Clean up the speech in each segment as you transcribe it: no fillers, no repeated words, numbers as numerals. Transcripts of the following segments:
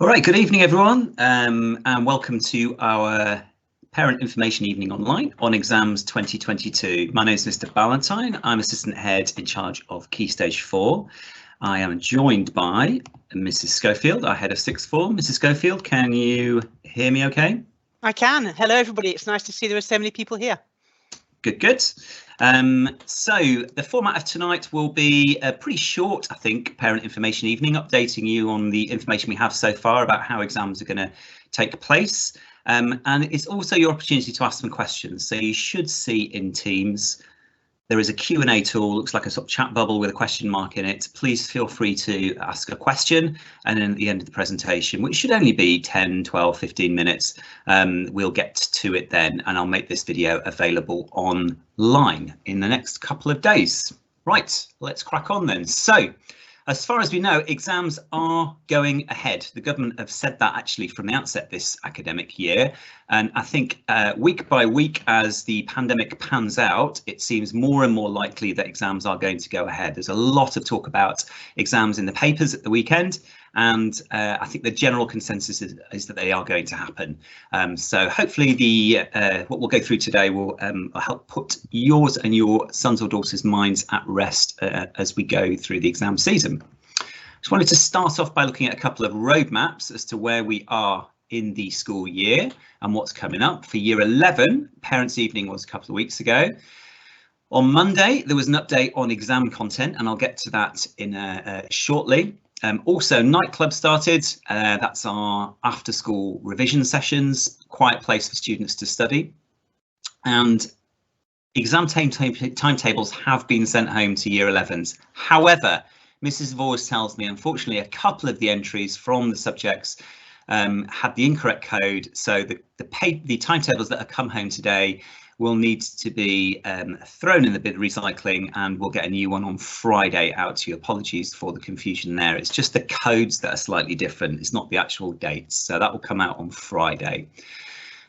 All right, good evening everyone, and welcome to our Parent Information Evening Online on Exams 2022. My name is Mr. Ballantyne. I'm Assistant Head in charge of Key Stage 4. I am joined by Mrs Schofield, our Head of Sixth Form. Mrs Schofield, can you hear me okay? I can. Hello everybody, it's nice to see there are so many people here. Good, good. So the format of tonight will be a pretty short, I think, Parent Information Evening, updating you on the information we have so far about how exams are going to take place. And it's also your opportunity to ask some questions. So you should see in Teams, there is a Q&A tool, looks like a sort of chat bubble with a question mark in it. Please feel free to ask a question, and then at the end of the presentation, which should only be 10, 12, 15 minutes, we'll get to it then, and I'll make this video available online in the next couple of days. Right, let's crack on then. So, as far as we know, exams are going ahead. The government have said that actually from the outset this academic year. And I think week by week, as the pandemic pans out, it seems more and more likely that exams are going to go ahead. There's a lot of talk about exams in the papers at the weekend. And I think the general consensus is that they are going to happen. So hopefully what we'll go through today will help put yours and your sons or daughters' minds at rest as we go through the exam season. Just wanted to start off by looking at a couple of roadmaps as to where we are in the school year and what's coming up. For Year 11, Parents' Evening was a couple of weeks ago. On Monday, there was an update on exam content, and I'll get to that in shortly. Also, Night Club started. That's our after-school revision sessions, quiet place for students to study. And exam timetables have been sent home to Year 11s. However, Mrs Vors tells me, unfortunately, a couple of the entries from the subjects had the incorrect code. So the timetables that have come home today will need to be thrown in the bin recycling, and we'll get a new one on Friday out to you. Apologies for the confusion there. It's just the codes that are slightly different. It's not the actual dates. So that will come out on Friday.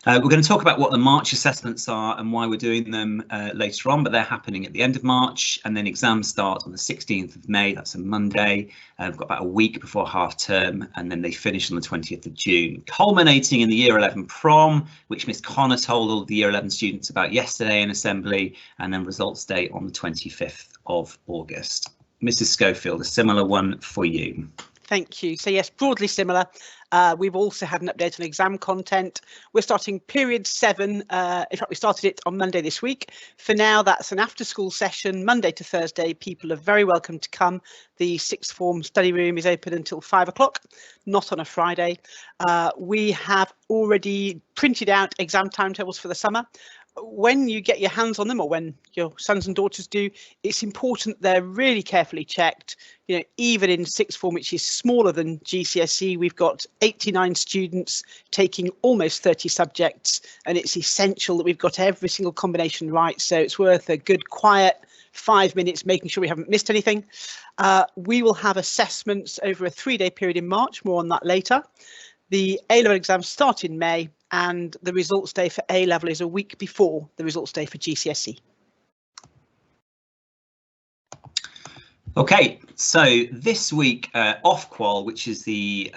We're going to talk about what the March assessments are and why we're doing them later on, but they're happening at the end of March, and then exams start on the 16th of May. That's a Monday. We've got about a week before half term, and then they finish on the 20th of June, culminating in the Year 11 prom, which Miss Connor told all of the Year 11 students about yesterday in assembly, and then results day on the 25th of August. Mrs Schofield, a similar one for you. Thank you. So yes, broadly similar. We've also had an update on exam content. We're starting period 7. In fact, we started it on Monday this week. For now, that's an after school session, Monday to Thursday. People are very welcome to come. The sixth form study room is open until 5 o'clock, not on a Friday. We have already printed out exam timetables for the summer. When you get your hands on them, or when your sons and daughters do, it's important they're really carefully checked. You know, even in sixth form, which is smaller than GCSE, we've got 89 students taking almost 30 subjects, and it's essential that we've got every single combination right. So it's worth a good quiet 5 minutes making sure we haven't missed anything. We will have assessments over a 3-day period in March, more on that later. The A Level exams start in May, and the results day for A Level is a week before the results day for GCSE. Okay, so this week, Ofqual, which is the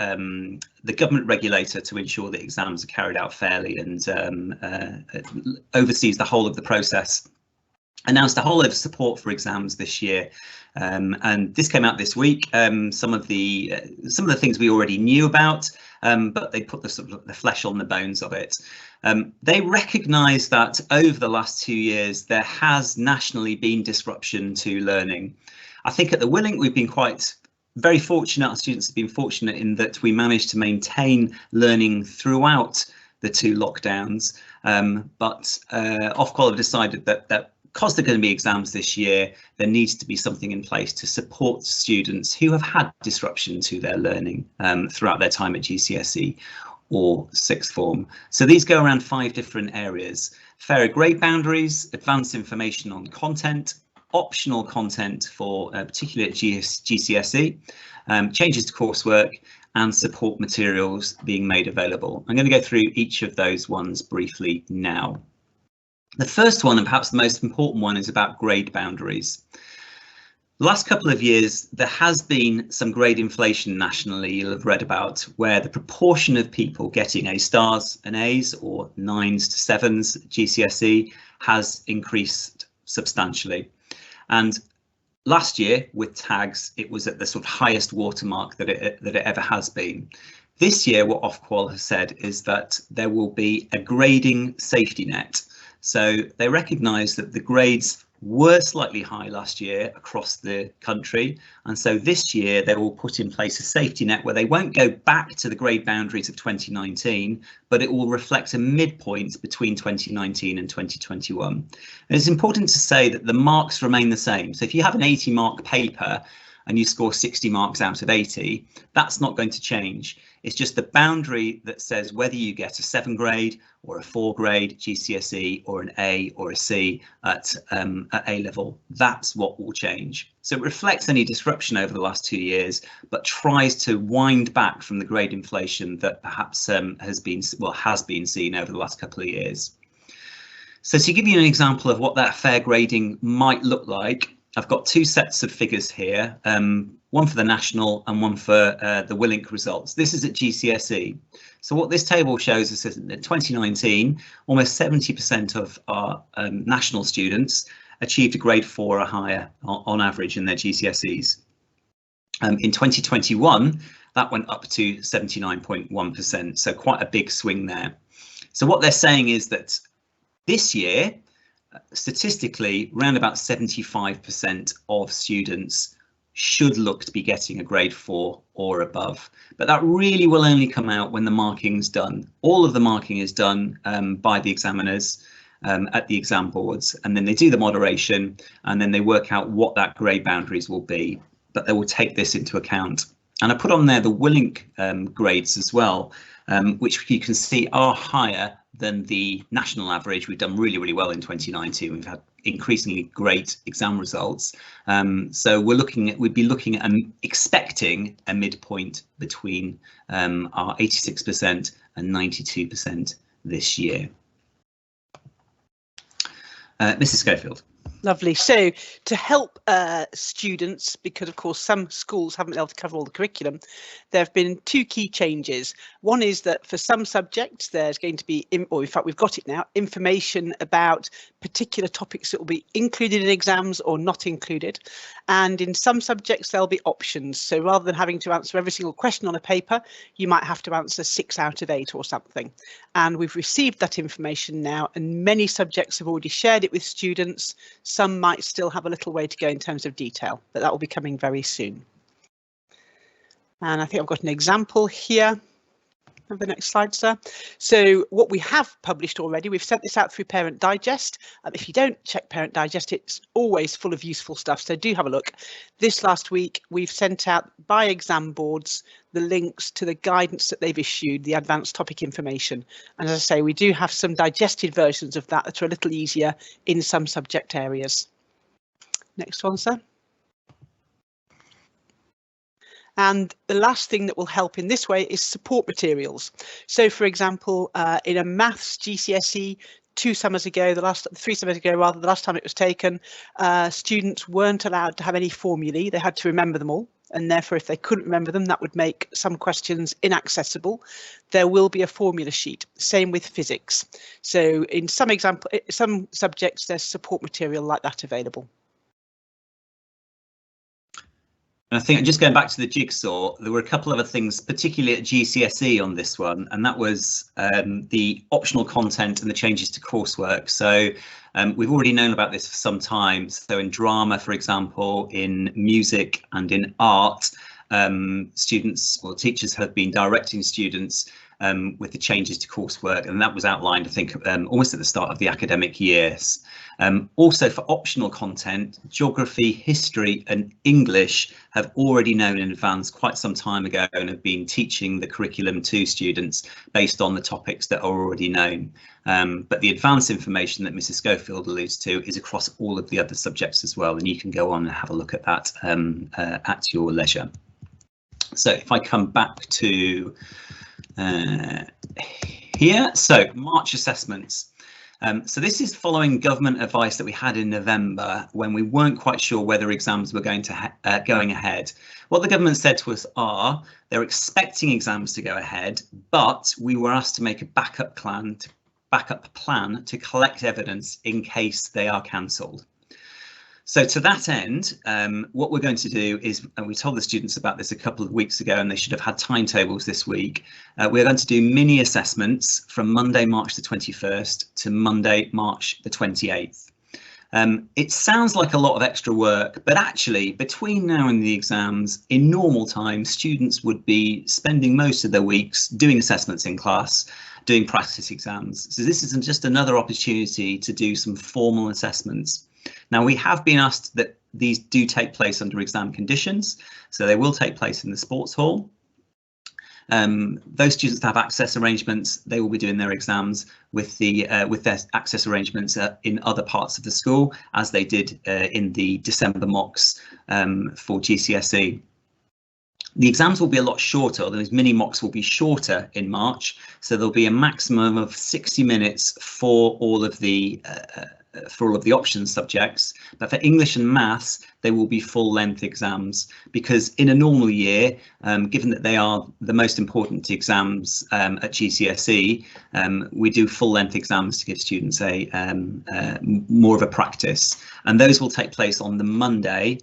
government regulator to ensure that exams are carried out fairly and oversees the whole of the process, announced a whole load of support for exams this year, and this came out this week. Some of the things we already knew about, but they put the sort of the flesh on the bones of it. They recognise that over the last 2 years there has nationally been disruption to learning. I think at the Willing we've been very fortunate. Our students have been fortunate in that we managed to maintain learning throughout the 2 lockdowns, but Ofqual have decided that because they're going to be exams this year, there needs to be something in place to support students who have had disruption to their learning throughout their time at GCSE or sixth form. So these go around 5 different areas: fairer grade boundaries, advanced information on content, optional content for particularly at GCSE, changes to coursework, and support materials being made available. I'm going to go through each of those ones briefly now. The first one, and perhaps the most important one, is about grade boundaries. The last couple of years, there has been some grade inflation nationally, you'll have read about, where the proportion of people getting A stars and A's or 9s to 7s GCSE has increased substantially. And last year with tags, it was at the sort of highest watermark that it ever has been. This year, what Ofqual has said is that there will be a grading safety net. So they recognise that the grades were slightly high last year across the country, and so this year they will put in place a safety net where they won't go back to the grade boundaries of 2019, but it will reflect a midpoint between 2019 and 2021. And it's important to say that the marks remain the same. So if you have an 80 mark paper and you score 60 marks out of 80, that's not going to change. It's just the boundary that says whether you get a 7 grade or a 4 grade GCSE or an A or a C at A level. That's what will change. So it reflects any disruption over the last 2 years, but tries to wind back from the grade inflation that perhaps has been seen over the last couple of years. So to give you an example of what that fair grading might look like, I've got two sets of figures here, one for the national and one for the Willink results. This is at GCSE. So what this table shows us is that in 2019, almost 70% of our national students achieved a grade 4 or higher on average in their GCSEs. In 2021, that went up to 79.1%, so quite a big swing there. So what they're saying is that this year, statistically, around about 75% of students should look to be getting a grade 4 or above. But that really will only come out when the marking's done. All of the marking is done by the examiners at the exam boards, and then they do the moderation, and then they work out what that grade boundaries will be. But they will take this into account. And I put on there the Willink grades as well, which you can see are higher than the national average. We've done really, really well in 2019. We've had increasingly great exam results. So we'd be looking at expecting a midpoint between our 86% and 92% this year. Mrs Schofield. Lovely. So to help students, because of course some schools haven't been able to cover all the curriculum, there have been two key changes. One is that for some subjects there's going to be, or in fact we've got it now, information about particular topics that will be included in exams or not included. And in some subjects there'll be options. So rather than having to answer every single question on a paper, you might have to answer 6 out of 8 or something. And we've received that information now, and many subjects have already shared it with students. Some might still have a little way to go in terms of detail, but that will be coming very soon. And I think I've got an example here. Have the next slide, sir. So what we have published already, we've sent this out through Parent Digest. If you don't check Parent Digest, it's always full of useful stuff, so do have a look. This last week, we've sent out by exam boards the links to the guidance that they've issued, the advanced topic information. And as I say, we do have some digested versions of that are a little easier in some subject areas. Next one, sir. And the last thing that will help in this way is support materials. So, for example, in a maths GCSE 3 summers ago, the last time it was taken, students weren't allowed to have any formulae. They had to remember them all. And therefore, if they couldn't remember them, that would make some questions inaccessible. There will be a formula sheet. Same with physics. So in some subjects, there's support material like that available. And I think just going back to the jigsaw, there were a couple of other things, particularly at GCSE on this one, and that was the optional content and the changes to coursework. So we've already known about this for some time. So in drama, for example, in music and in art, students or teachers have been directing students with the changes to coursework, and that was outlined, I think, almost at the start of the academic years. Also for optional content, geography, history and English have already known in advance quite some time ago and have been teaching the curriculum to students based on the topics that are already known. But the advanced information that Mrs Schofield alludes to is across all of the other subjects as well, and you can go on and have a look at that at your leisure. So if I come back to here, so March assessments. So this is following government advice that we had in November when we weren't quite sure whether exams were going ahead. What the government said to us are they're expecting exams to go ahead, but we were asked to make a backup plan to collect evidence in case they are cancelled. So to that end, what we're going to do is, and we told the students about this a couple of weeks ago, and they should have had timetables this week. We're going to do mini assessments from Monday, March the 21st to Monday, March the 28th. It sounds like a lot of extra work, but actually between now and the exams, in normal times, students would be spending most of their weeks doing assessments in class, doing practice exams. So this isn't just another opportunity to do some formal assessments. Now, we have been asked that these do take place under exam conditions, so they will take place in the sports hall. Those students that have access arrangements, they will be doing their exams with their access arrangements in other parts of the school, as they did in the December mocks for GCSE. The exams will be a lot shorter. Those mini mocks will be shorter in March, so there'll be a maximum of 60 minutes for all of the option subjects, but for English and maths they will be full-length exams, because in a normal year, given that they are the most important exams at GCSE, we do full-length exams to give students more of a practice, and those will take place on the Monday,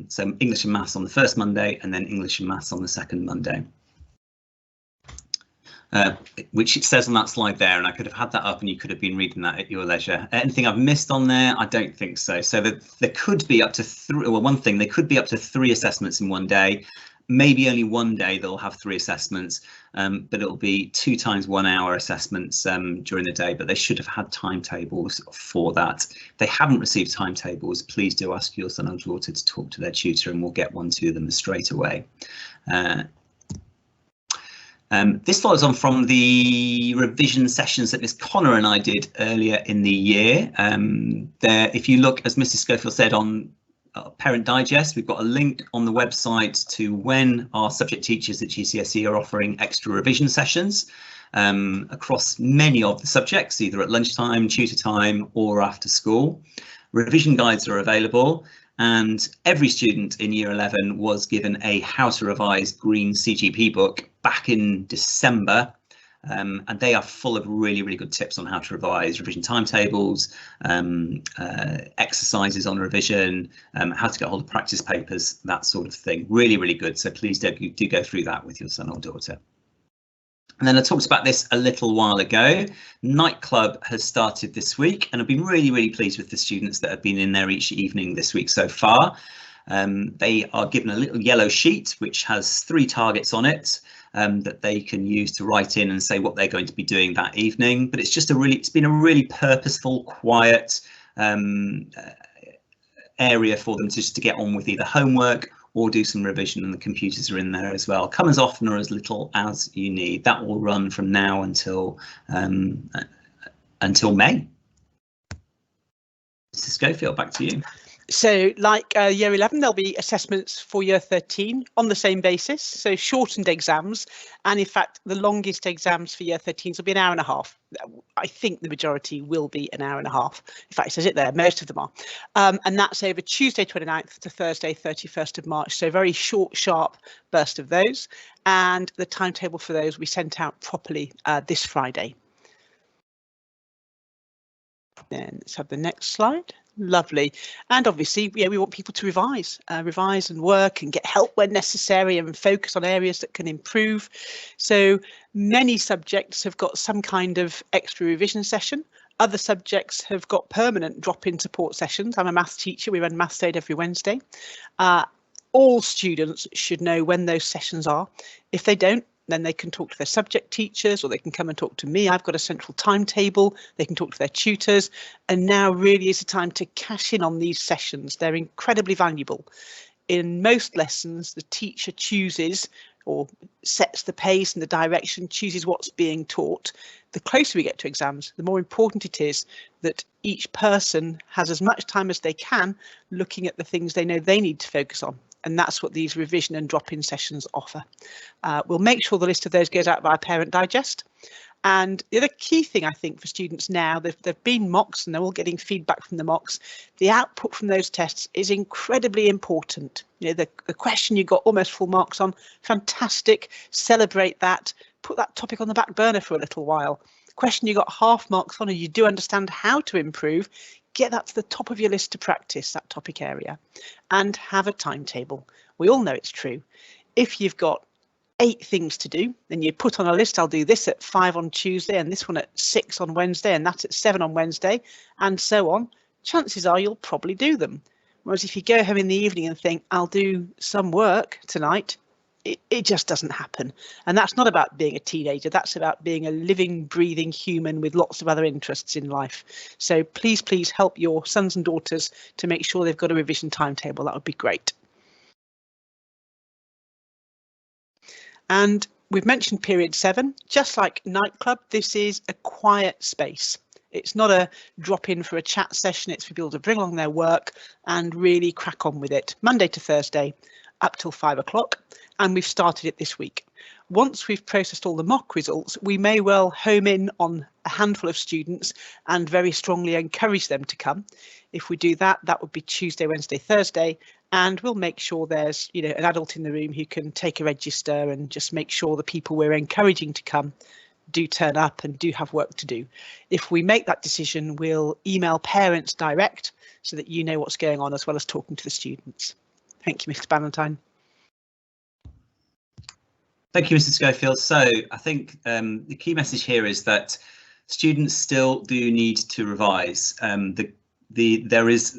so English and maths on the first Monday and then English and maths on the second Monday. Which it says on that slide there, and I could have had that up and you could have been reading that at your leisure. Anything I've missed on there? I don't think so. So there could be up to there could be up to 3 assessments in one day. Maybe only one day they'll have 3 assessments, but it'll be 2 times 1 hour assessments during the day, but they should have had timetables for that. If they haven't received timetables, please do ask your son or daughter to talk to their tutor and we'll get one to them straight away. This follows on from the revision sessions that Miss Connor and I did earlier in the year. If you look, as Mrs Schofield said, on Parent Digest, we've got a link on the website to when our subject teachers at GCSE are offering extra revision sessions across many of the subjects, either at lunchtime, tutor time, or after school. Revision guides are available, and every student in Year 11 was given a How to Revise Green CGP book back in December, and they are full of really, really good tips on how to revise, revision timetables, exercises on revision, how to get hold of practice papers, that sort of thing. Really, really good. So please do go through that with your son or daughter. And then I talked about this a little while ago. Night Club has started this week, and I've been really, really pleased with the students that have been in there each evening this week so far. They are given a little yellow sheet which has 3 targets on it that they can use to write in and say what they're going to be doing that evening. But it's been a really purposeful, quiet area for them to get on with either homework or do some revision, and the computers are in there as well. Come as often or as little as you need. That will run from now until May. Mrs Schofield, back to you. So like Year 11, there'll be assessments for Year 13 on the same basis, so shortened exams, and in fact the longest exams for Year 13s will be an hour and a half. I think the majority will be an hour and a half. In fact, it says it there, most of them are. And that's over Tuesday 29th to Thursday 31st of March, so very short, sharp burst of those, and the timetable for those will be sent out properly this Friday. Then let's have the next slide. Lovely. And obviously, yeah, we want people to revise and work and get help when necessary and focus on areas that can improve. So many subjects have got some kind of extra revision session. Other subjects have got permanent drop-in support sessions. I'm a maths teacher. We run Maths Aid every Wednesday. All students should know when those sessions are. If they don't, then they can talk to their subject teachers, or they can come and talk to me. I've got a central timetable. They can talk to their tutors. And now really is the time to cash in on these sessions. They're incredibly valuable. In most lessons, the teacher chooses or sets the pace and the direction, chooses what's being taught. The closer we get to exams, the more important it is that each person has as much time as they can looking at the things they know they need to focus on. And that's what these revision and drop-in sessions offer. We'll make sure the list of those goes out via Parent Digest. And the other key thing I think for students now, there've been mocks and they're all getting feedback from the mocks. The output from those tests is incredibly important. You know, the question you got almost full marks on, fantastic, celebrate that, put that topic on the back burner for a little while. The question you got half marks on and you do understand how to improve, get that to the top of your list to practice that topic area, and have a timetable. We all know it's true. If you've got 8 things to do, then you put on a list, I'll do this at 5 on Tuesday and this one at 6 on Wednesday and that at 7 on Wednesday and so on, chances are you'll probably do them. Whereas if you go home in the evening and think, I'll do some work tonight, it just doesn't happen. And that's not about being a teenager, that's about being a living, breathing human with lots of other interests in life. So please, please help your sons and daughters to make sure they've got a revision timetable. That would be great. And we've mentioned period 7, just like nightclub, this is a quiet space. It's not a drop in for a chat session, it's for people to bring along their work and really crack on with it. Monday to Thursday up till 5 o'clock, and we've started it this week. Once we've processed all the mock results, we may well home in on a handful of students and very strongly encourage them to come. If we do that, that would be Tuesday, Wednesday, Thursday, and we'll make sure there's, you know, an adult in the room who can take a register and just make sure the people we're encouraging to come do turn up and do have work to do. If we make that decision, we'll email parents direct so that you know what's going on as well as talking to the students. Thank you, Mr. Ballantyne. Thank you, Mrs. Schofield. So I think the key message here is that students still do need to revise. There is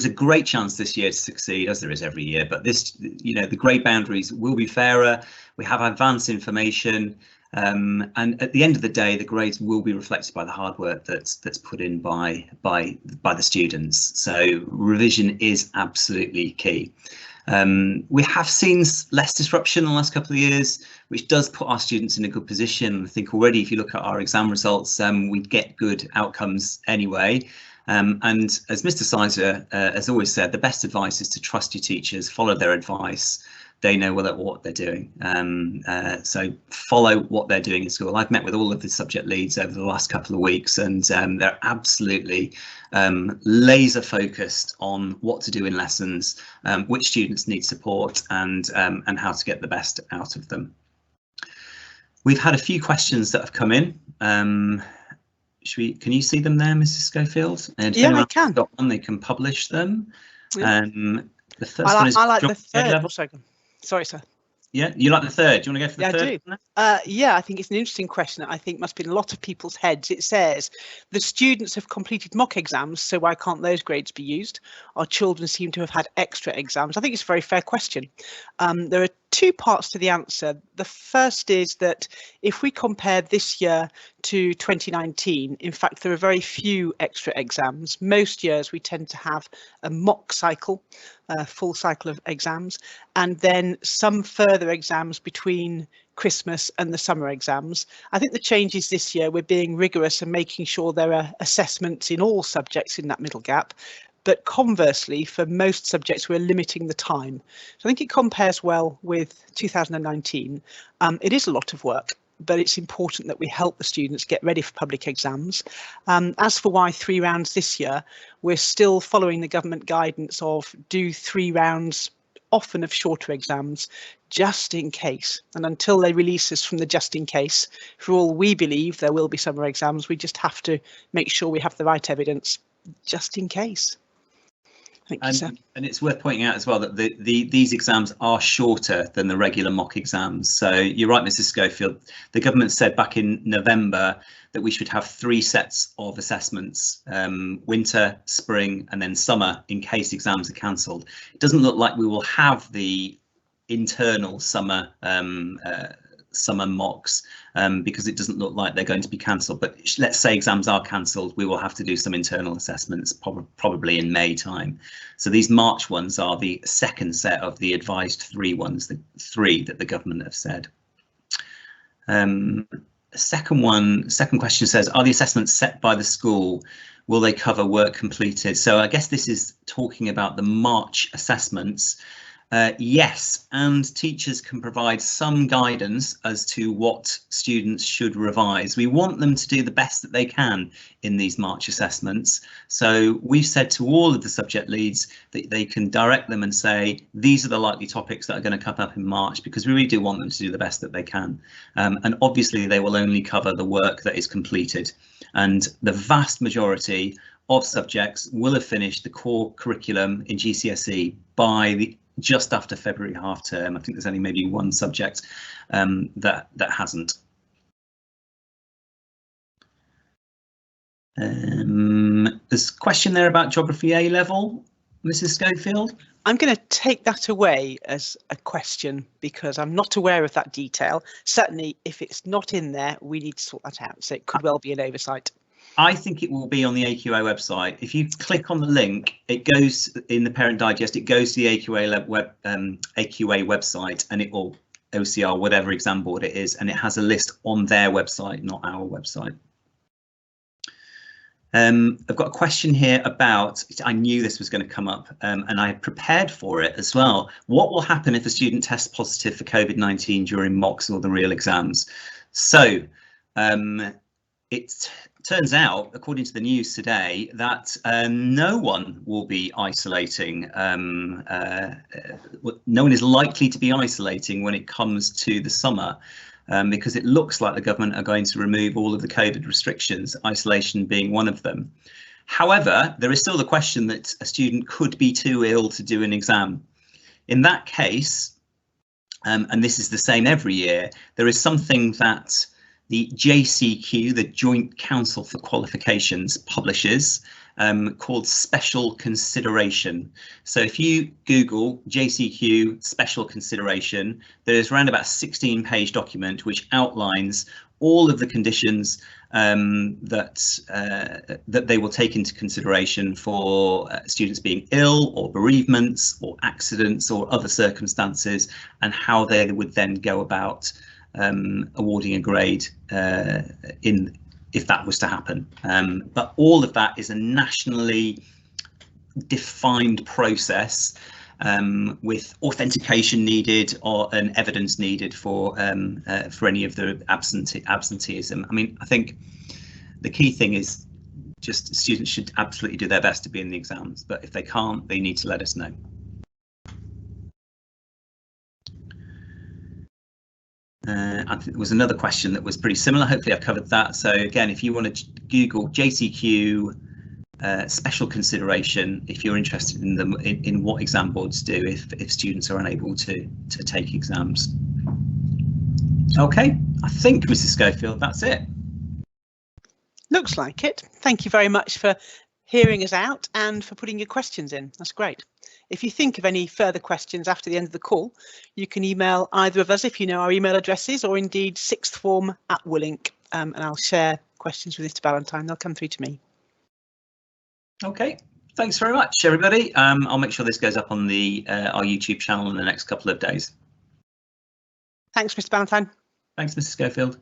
a great chance this year to succeed, as there is every year, but this, you know, the grade boundaries will be fairer. We have advanced information, and at the end of the day, the grades will be reflected by the hard work that's put in by the students. So revision is absolutely key. We have seen less disruption in the last couple of years, which does put our students in a good position. I think already, if you look at our exam results, we get good outcomes anyway. And as Mr. Sizer has always said, the best advice is to trust your teachers, follow their advice. They know what they're doing. So follow what they're doing in school. I've met with all of the subject leads over the last couple of weeks, and they're absolutely laser focused on what to do in lessons, which students need support, and how to get the best out of them. We've had a few questions that have come in. Can you see them there, Mrs. Schofield? And yeah, I can. Got one, they can publish them. Yeah. The first one is I like the third. Sorry, sir. Yeah, you like the third? Do you want to go for the third? I do. Yeah, I think it's an interesting question that I think must be in a lot of people's heads. It says, the students have completed mock exams, so why can't those grades be used? Our children seem to have had extra exams. I think it's a very fair question. There are 2 parts to the answer. The first is that if we compare this year to 2019, in fact, there are very few extra exams. Most years we tend to have a mock cycle, a full cycle of exams, and then some further exams between Christmas and the summer exams. I think the changes this year, we're being rigorous and making sure there are assessments in all subjects in that middle gap. But conversely, for most subjects, we're limiting the time. So I think it compares well with 2019. It is a lot of work, but it's important that we help the students get ready for public exams. As for why 3 rounds this year, we're still following the government guidance of do 3 rounds, often of shorter exams, just in case. And until they release us from the just in case, for all we believe there will be summer exams, we just have to make sure we have the right evidence just in case. Thank you, sir. And it's worth pointing out as well that these exams are shorter than the regular mock exams. So you're right, Mrs. Schofield. The government said back in November that we should have 3 sets of assessments, winter, spring, and then summer, in case exams are cancelled. It doesn't look like we will have the internal summer mocks because it doesn't look like they're going to be cancelled. But let's say exams are cancelled, we will have to do some internal assessments probably in May time. So these March ones are the second set of the advised 3 ones, the 3 that the government have said. Second question says, are the assessments set by the school? Will they cover work completed? So I guess this is talking about the March assessments. Yes, and teachers can provide some guidance as to what students should revise. We want them to do the best that they can in these March assessments. So we've said to all of the subject leads that they can direct them and say, these are the likely topics that are going to come up in March, because we really do want them to do the best that they can. And obviously they will only cover the work that is completed. And the vast majority of subjects will have finished the core curriculum in GCSE by just after February half term. I think there's only maybe one subject that hasn't. There's a question there about geography A level, Mrs Schofield. I'm going to take that away as a question because I'm not aware of that detail. Certainly, if it's not in there, we need to sort that out. So it could well be an oversight. I think it will be on the AQA website. If you click on the link, it goes in the Parent Digest, it goes to the AQA website, and it will OCR, whatever exam board it is, and it has a list on their website, not our website. I've got a question here about, I knew this was going to come up, and I prepared for it as well. What will happen if a student tests positive for COVID-19 during mocks or the real exams? So it turns out, according to the news today, that no one will be isolating. No one is likely to be isolating when it comes to the summer, because it looks like the government are going to remove all of the COVID restrictions, isolation being one of them. However, there is still the question that a student could be too ill to do an exam. In that case, and this is the same every year, there is something that the JCQ, the Joint Council for Qualifications, publishes called special consideration. So if you Google JCQ special consideration, there's around about a 16-page document which outlines all of the conditions that they will take into consideration for students being ill, or bereavements, or accidents, or other circumstances, and how they would then go about awarding a grade if that was to happen. But all of that is a nationally defined process with authentication needed or an evidence needed for any of the absenteeism. I mean, I think the key thing is just students should absolutely do their best to be in the exams, but if they can't, they need to let us know. I think there was another question that was pretty similar. Hopefully I've covered that. So again, if you want to Google JCQ special consideration, if you're interested in them, in what exam boards do if students are unable to take exams. Okay, I think, Mrs Schofield, that's it. Looks like it. Thank you very much for hearing us out and for putting your questions in. That's great. If you think of any further questions after the end of the call, you can email either of us if you know our email addresses, or indeed sixth form at Willink, and I'll share questions with Mr Ballantyne. They'll come through to me. Okay, thanks very much, everybody. I'll make sure this goes up on the our YouTube channel in the next couple of days. Thanks, Mr Ballantyne. Thanks, Mrs Schofield.